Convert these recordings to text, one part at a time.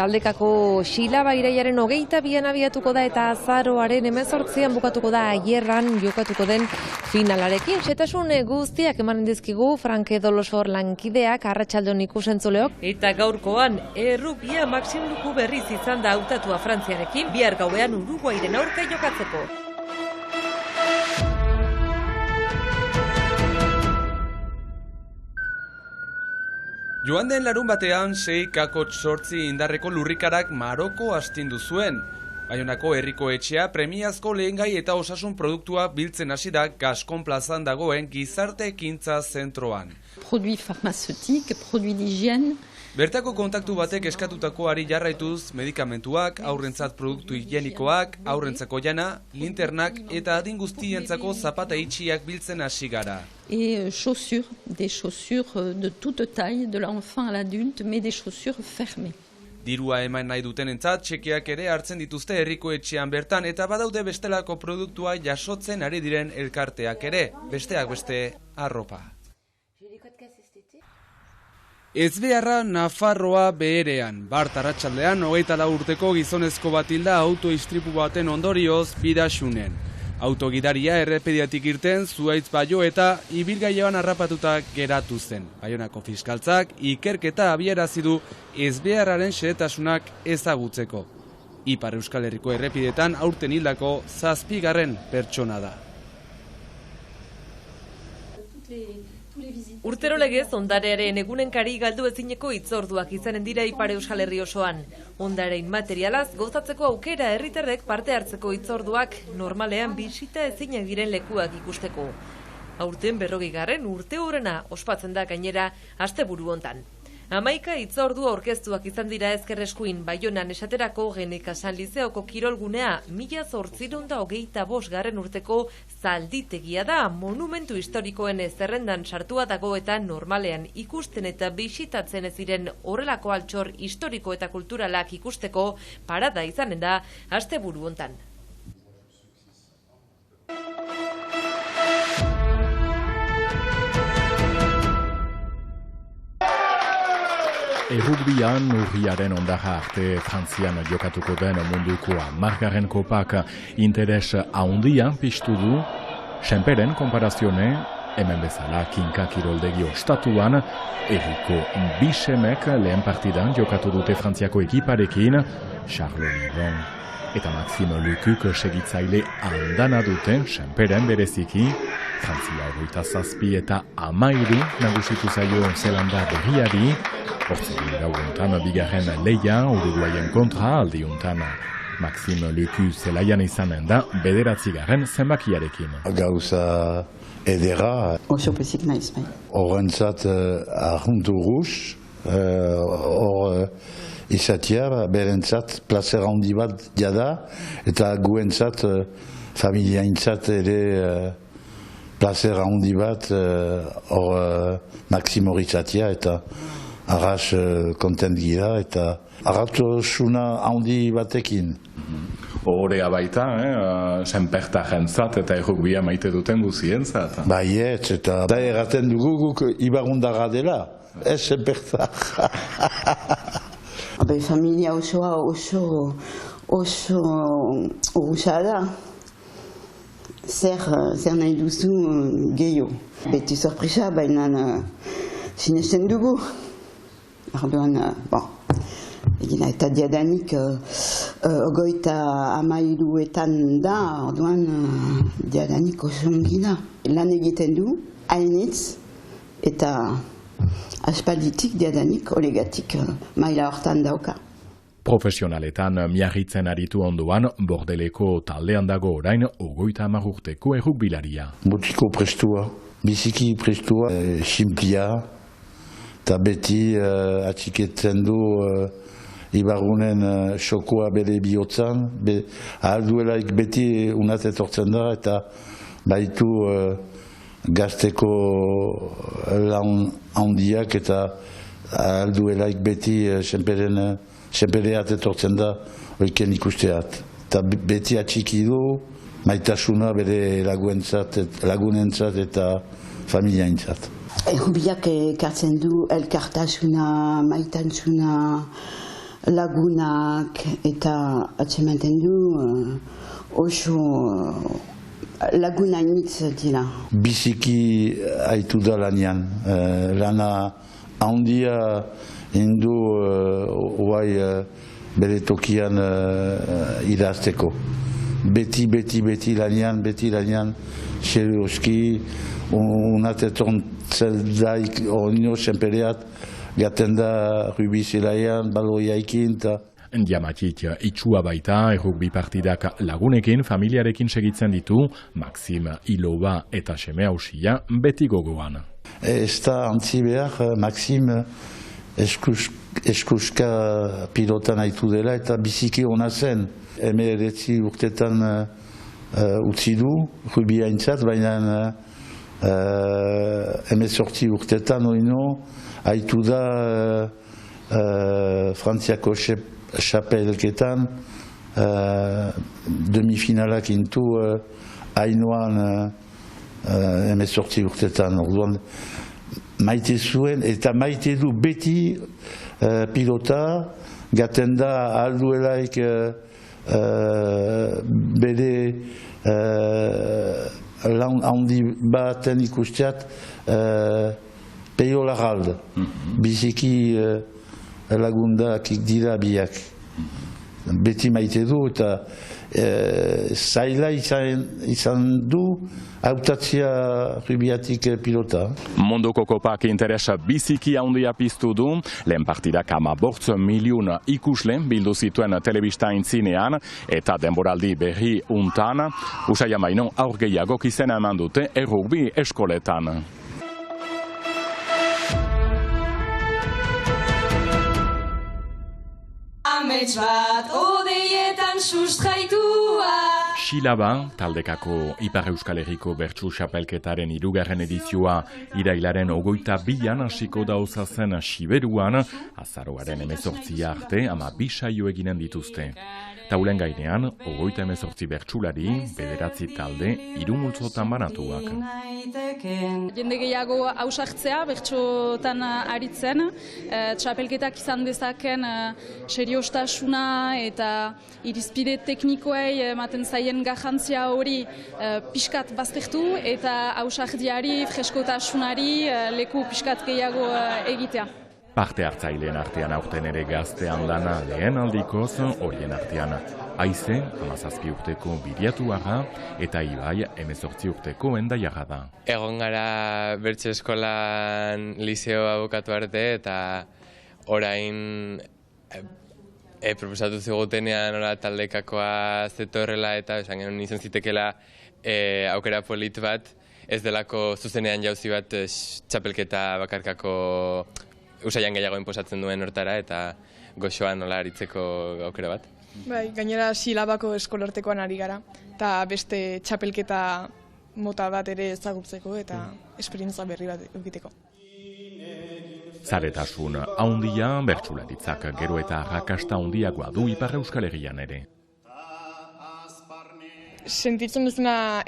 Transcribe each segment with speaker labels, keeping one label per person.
Speaker 1: taldekako Xilaba iraiaren 22an abiatuko da eta azaroaren 18an bukatuko da Aierran jokatuko den finalarekin. Xetasun guztiak emanen dizkigu Franke Dolosor lankideak, arratsaldon ikusentzuleok. Eta gaurkoan errugbia Maxim Luku berriz izan da hautatua Frantziarekin, bihar gauean Uruguairen aurka jokatzeko.
Speaker 2: Joan den larun batean 6,8 indarreko lurrikarak Maroko astindu zuen. Baionako herriko etxea premiazko lehengai eta osasun produktua biltzen hasi da Gaskon plazan dagoen gizarte ekintza zentroan.
Speaker 3: Produit farmaceutique, produit d'hygiène.
Speaker 2: Bertako kontaktu batek eskatutakoari jarraituz medikamentuak, aurrentzat produktu higienikoak, aurrentzako jana, linternak eta adin guztientzako zapata itxiak biltzen hasi gara.
Speaker 3: Et chaussures, des chaussures de toute taille, de l'enfant à l'adulte, mais des chaussures fermées.
Speaker 2: Dirua eman nahi dutenentzat txekeak ere hartzen dituzte herriko etxean bertan eta badaude bestelako produktua jasotzen ari diren elkarteak ere, besteak beste arropa. Ezbeharra Nafarroa beherean. Bart arratsaldean 24 urteko gizonezko bat hilda autoistripu baten ondorioz Bidaxunen. Autogidaria errepediatik irten zuhaitz baio eta ibilgailuan harrapatuta geratu zen. Baionako fiskaltzak ikerketa abiarazi du ezbeharraren xehetasunak ezagutzeko. Ipar Euskal Herriko errepidetan aurten hildako 7. pertsona da.
Speaker 1: Urtero legez, ondarearen egunenkari galdu ezineko hitzorduak izanen dira Ipar Euskal Herri osoan. Ondarein materialaz gozatzeko aukera herritarrek parte hartzeko hitzorduak normalean bisita ezinak diren lekuak ikusteko. Aurten 40. urte hurrena ospatzen da gainera asteburu hontan. 11 hitzordu aurkeztuak izan dira Ezkerreskuin, Baionan esaterako Geneka San Lizeoko kirolgunea 1825. urteko zalditegia da, monumentu historikoen zerrendan sartua dago eta normalean ikusten eta bisitatzen ez diren horrelako altxor historiko eta kulturalak ikusteko parada izanen da asteburu hontan.
Speaker 4: Errugbian urriaren ondarra arte Frantzian jokatuko den munduko 10. kopak interes handian piztu du, Senperen konparazione, hemen bezala Kinka kiroldegi ostatuan, herriko bisemek lehen partidan jokatu dute Frantziako ekiparekin, Charles Livon eta Maxime Lukuk segitzaile handana duten Senperen bereziki, Frantzia 27 eta 13 nagusitu zaio Zelanda berriari, Hortzegin gauuntan bigarren leia Uruguayen kontra aldiuntan Maxime Luku zelaian izanen da 9. zenbakiarekin.
Speaker 5: Gauza edera.
Speaker 3: Oso pezik naiz, bai.
Speaker 5: Horrentzat arruntu ruz, hor izatea, berentzat plazer handi bat jada, eta guentzat familiaintzat ere plazer handi bat hor Maxime hori izatea, eta arras kontent gira eta arratosuna handi batekin.
Speaker 4: Horea baita, Senperta jentzat eta errugbia maite duten guzientzat.
Speaker 5: Baietz, eta da erraten dugu guk Ibarrundarra dela, ez Senperta.
Speaker 6: Familia osoa oso urusa da. Zer nahi duzu gehiago. Beti sorpresa, baina sinesten dugu. Orduan, egina eta diadanik 33etan da, orduan diadanik oso ongi da. Lan egiten du, hainitz, eta aspalditik diadanik olegatik maila hortan dauka.
Speaker 4: Profesionaletan miarritzen aritu onduan, Bordeleko taldean dago orain 30 urteko errugbilaria.
Speaker 5: Mutiko prestua, biziki prestua, simplia, eta beti atxiketzen du Ibarrunen xokoa bere bihotzan, ahalduelaik beti unat etortzen da, eta baitu gazteko lan handiak, eta ahalduelaik beti senpereat etortzen da oiken ikusteat. Eta beti atxiki du maitasuna bere lagunentzat eta familiaintzat.
Speaker 6: Errubiak ekartzen du elkartasuna, maitasuna, lagunak eta atzematen du oso laguna initz dira.
Speaker 5: Biziki haitu da lanian. Lana handia indu bere tokian idazteko. Beti lanian, serioski, unateton zeldaik onio senpereat, gaten da rubizelaian, baloiaikin, eta...
Speaker 4: Diamatik itxua baita, errugbi partidak lagunekin, familiarekin segitzen ditu, Maxim Iloba eta seme hausia beti gogoan.
Speaker 5: Ez da antzi behar, Maxim eskuska pilotan haitu dela eta biziki hona zen. Hemeretzi urtetan utzi du, rubia intzat, baina hemezortzi urtetan oino haitu da Frantziako xapelketan demifinalak intu hainoan hemezortzi urtetan. Orduan maite zuen eta maite du beti pilota, gaten da alduelaik bere lan handi baten ikusteat Peio Larralde. Biziki lagundak dira biak. Beti maite du eta zaila izan du hautatzea rubiatik pilota.
Speaker 4: Munduko kopak interesa biziki handia piztu du, lehen partidak 15 milion ikusle bildu zituen telebista aintzinean eta denboraldi berri untan, Usaia Maino aur gehiagok izena eman dute errugbi eskoletan.
Speaker 7: Amets bat odeietan sustraitua.
Speaker 4: Silaba, taldekako Ipar Euskal Herriko bertsu xapelketaren 3. edizioa irailaren 22an hasiko da osazen Siberuan, azaroaren 18 arte 12 saio eginen dituzte. Taulen gainean, 38 bertsulari, 9 talde, 3 multzotan banatuak.
Speaker 3: Jende gehiago ausartzea, bertsotan aritzen, txapelketak izan dezaken seriostasuna eta irizpide teknikoei ematen zaien garrantzia hori pixkat baztertu eta ausardiari, freskotasunari leku pixkat gehiago egitea.
Speaker 4: Parte hartzaileen artean aurten ere gaztean dana lehen aldikoz, horien artean Aize, 17 urteko Biriatuaga, eta Ibai, 18 urteko Endaiaga da.
Speaker 8: Egon gara bertso eskolan liseoa bukatu arte, eta orain proposatu zigutenean taldekakoa zetorrela, eta esan genuen izan zitekela aukera polit bat, ez delako zuzenean jauzi bat txapelketa bakarkako Usaian gehiago inposatzen duen hortara eta goxoan nola aritzeko aukera bat.
Speaker 9: Bai, gainera Silabako eskolartekoan ari gara, eta beste txapelketa mota bat ere ezagutzeko eta esperientza berri bat egiteko.
Speaker 4: Zaretasun handia, bertsularitzak gero eta arrakasta handiagoa du Ipar Euskal Herrian ere.
Speaker 9: Sentitzen duzuna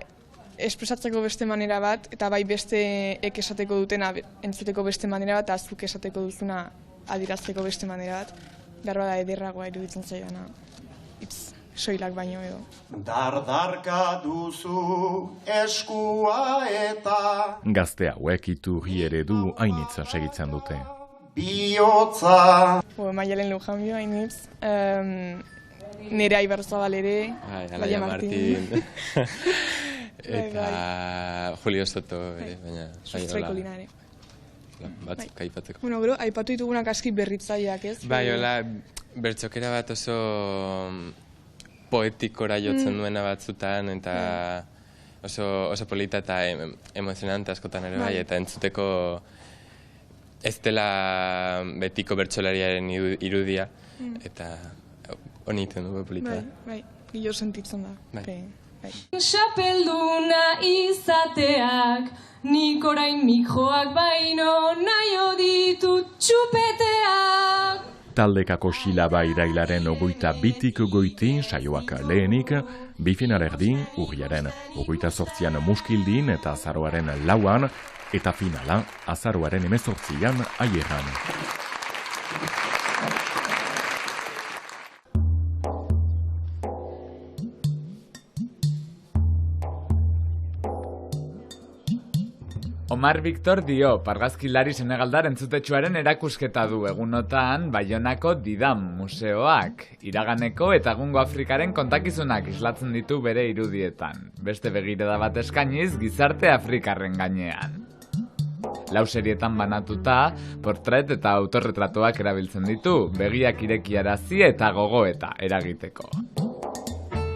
Speaker 9: espresatzeko beste manera bat, eta bai beste esateko dutena entzuteko beste manera bat, eta zuk esateko duzuna adirazteko beste manera bat. Behar bada ederragoa iruditzen zaidana, hitz soilak baino edo.
Speaker 10: Dardarka duzu eskua eta
Speaker 4: Gazte hauek iturri eredu hainitza segitzen dute.
Speaker 10: Biotza
Speaker 9: Maialen Lujanbio hainitz, Nerea Ibarzabal ere,
Speaker 8: Alaia Martin. Eta Julio Soto ere, baina...
Speaker 9: Sustraiko Lina ere.
Speaker 8: Batzuk aipatzeko.
Speaker 9: Bueno, gero, aipatu ditugunak aski berritzaileak, ez?
Speaker 8: Bai, hola, bertxokera bat oso poetikora jotzen duena batzutan, eta oso polita eta emozionante askotan ere bai, eta entzuteko ez dela betiko bertsolariaren irudia, eta honi iten dugu polita.
Speaker 9: Bai, gilo sentitzen da.
Speaker 7: Xapelduna izateak, nik orain mikroak baino nahi ditut txupeteak.
Speaker 4: Taldekako Silaba irailaren 22tik goiti, saioak lehenik, bi finalerdi, urriaren 28an Muskildin eta azaroaren 4an, eta finala azaroaren 18an Aieran.
Speaker 11: Omar Victor dio, argazkilari senegaldar entzutetsuaren erakusketa du egunotan Baionako Didam museoak. Iraganeko eta egungo Afrikaren kontakizunak islatzen ditu bere irudietan. Beste begirada bat eskainiz gizarte Afrikarren gainean. 4 serietan banatuta, portret eta autorretratuak erabiltzen ditu, begiak irekiarazi eta gogoeta eragiteko.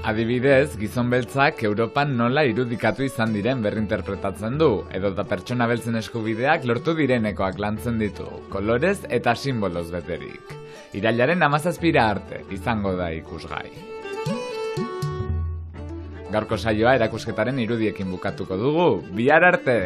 Speaker 11: Adibidez, gizon beltzak Europan nola irudikatu izan diren berrinterpretatzen du, edota pertsona beltzen eskubideak lortu direnekoak lantzen ditu, kolorez eta simboloz beterik. Irailaren 17 arte izango da ikusgai. Gaurko saioa erakusketaren irudiekin bukatuko dugu, bihar arte!